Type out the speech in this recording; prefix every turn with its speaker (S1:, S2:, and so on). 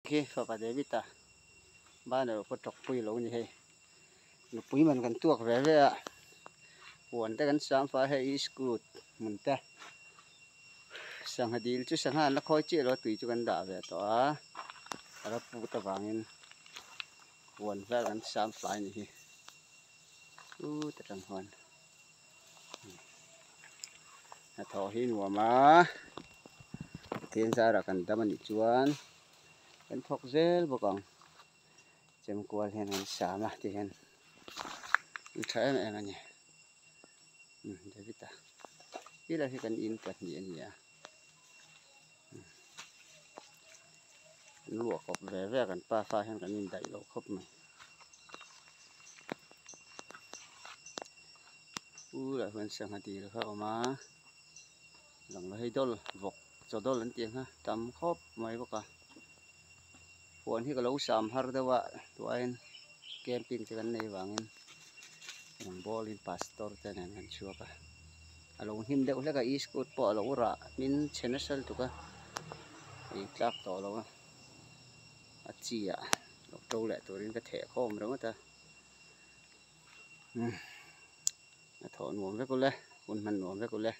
S1: khi phá David ta ba nó có trọc pui lâu như thế nó pui mình cần tuộc về về ạ buồn ta cần sáng phá hay is good mình ta sang hạt đi chứ sang hạt nó khói chết rồi tùy cho cần đá về đó nó pu ta vàng buồn về cần sáng phá như thế ta trăng hoàn thọ hi nùa mà thiên gia là cần tâm mình chuan cần thọc dễ bộ còn chém qua thì nó xả mà thì hen thấy mẹ mà nhỉ để biết ta biết là khi cần in quạt nhẹ nhẹ luộc cọp về về cần pa pha hen cần in đậy lỗ khớp mày là hơn sang hạt đi được không mà lòng nó hay đôi vọc cho đôi lớn tiếng ha tắm khớp mấy bác à buồn thì có lâu sắm har đâu ạ tụi anh camping thì cần này vàng lòng ball in pastor thế này anh chưa cả along him deuh leka east coast po alo ra min chenesal tuka ei tlak to lo a chia lok to le turin ka the khom ro ta a thon nuam ve ko le kun man nuam ve ko le